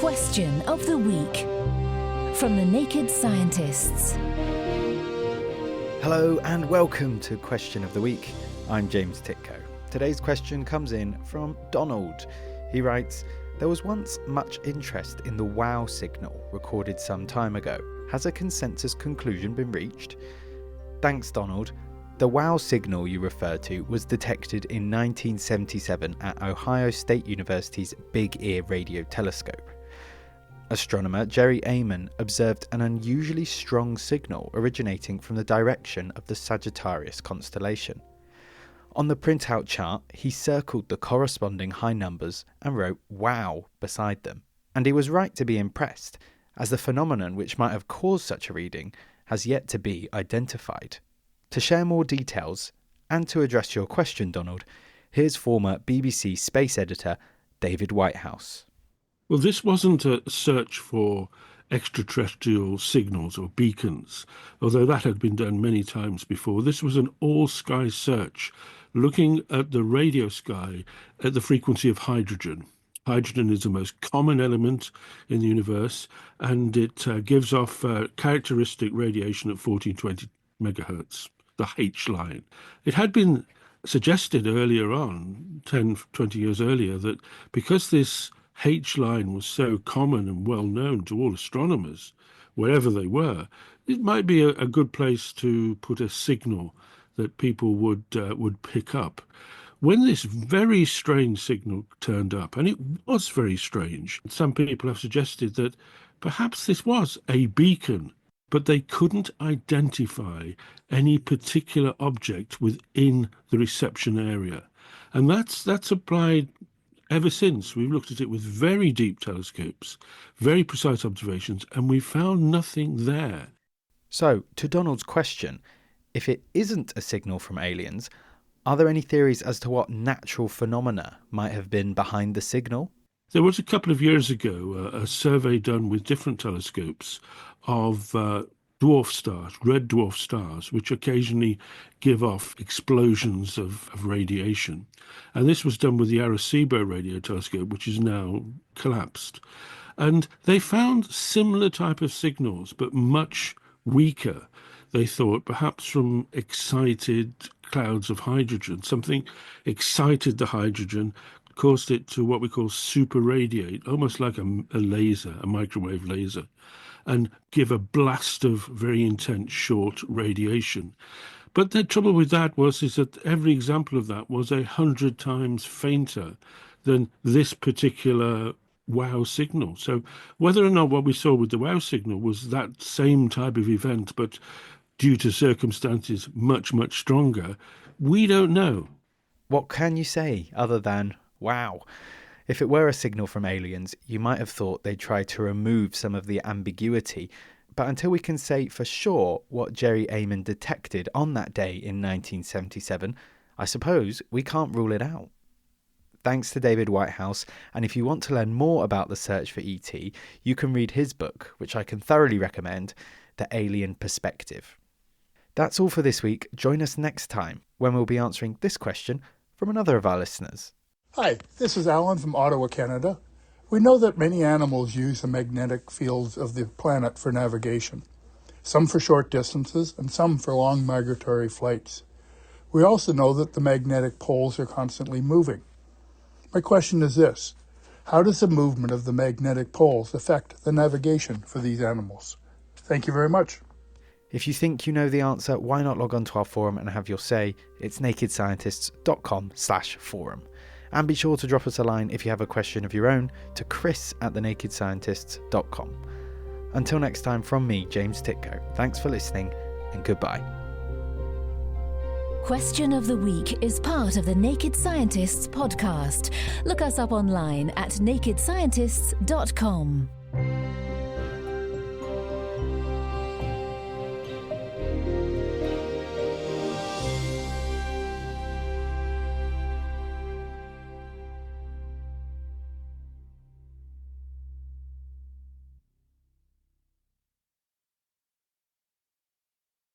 Question of the Week from the Naked Scientists. Hello and welcome to Question of the Week. I'm James Titko. Today's question comes in from Donald. He writes, there was once much interest in the WOW signal recorded some time ago. Has a consensus conclusion been reached? Thanks, Donald. The WOW signal you refer to was detected in 1977 at Ohio State University's Big Ear Radio Telescope. Astronomer Jerry Amon observed an unusually strong signal originating from the direction of the Sagittarius constellation. On the printout chart, he circled the corresponding high numbers and wrote WOW beside them. And he was right to be impressed, as the phenomenon which might have caused such a reading has yet to be identified. To share more details, and to address your question, Donald, here's former BBC space editor David Whitehouse. Well, this wasn't a search for extraterrestrial signals or beacons, although that had been done many times before. This was an all-sky search, looking at the radio sky at the frequency of hydrogen. Hydrogen is the most common element in the universe, and it gives off characteristic radiation at 1420 megahertz, the H line. It had been suggested earlier on, 10, 20 years earlier, that because this H line was so common and well known to all astronomers, wherever they were, it might be a good place to put a signal that people would pick up. When this very strange signal turned up, and it was very strange, some people have suggested that perhaps this was a beacon, but they couldn't identify any particular object within the reception area. And that's applied ever since. We've looked at it with very deep telescopes, very precise observations, and we found nothing there. So, to Donald's question, if it isn't a signal from aliens, are there any theories as to what natural phenomena might have been behind the signal? There was a couple of years ago a survey done with different telescopes of dwarf stars, red dwarf stars, which occasionally give off explosions of radiation. And this was done with the Arecibo radio telescope, which is now collapsed. And they found similar type of signals, but much weaker. They thought perhaps from excited clouds of hydrogen. Something excited the hydrogen, caused it to what we call super radiate, almost like a laser, a microwave laser, and give a blast of very intense short radiation. But the trouble with that is that every example of that was 100 times fainter than this particular WOW signal. So whether or not what we saw with the WOW signal was that same type of event, but due to circumstances much, much stronger, we don't know. What can you say other than, wow? If it were a signal from aliens, you might have thought they'd try to remove some of the ambiguity. But until we can say for sure what Jerry Amon detected on that day in 1977, I suppose we can't rule it out. Thanks to David Whitehouse, and if you want to learn more about the search for ET, you can read his book, which I can thoroughly recommend, The Alien Perspective. That's all for this week. Join us next time when we'll be answering this question from another of our listeners. Hi, this is Alan from Ottawa, Canada. We know that many animals use the magnetic fields of the planet for navigation, some for short distances and some for long migratory flights. We also know that the magnetic poles are constantly moving. My question is this: how does the movement of the magnetic poles affect the navigation for these animals? Thank you very much. If you think you know the answer, why not log on to our forum and have your say? It's nakedscientists.com/forum. And be sure to drop us a line if you have a question of your own to chris@thenakedscientists.com. Until next time, from me, James Titko, thanks for listening and goodbye. Question of the Week is part of the Naked Scientists podcast. Look us up online at nakedscientists.com.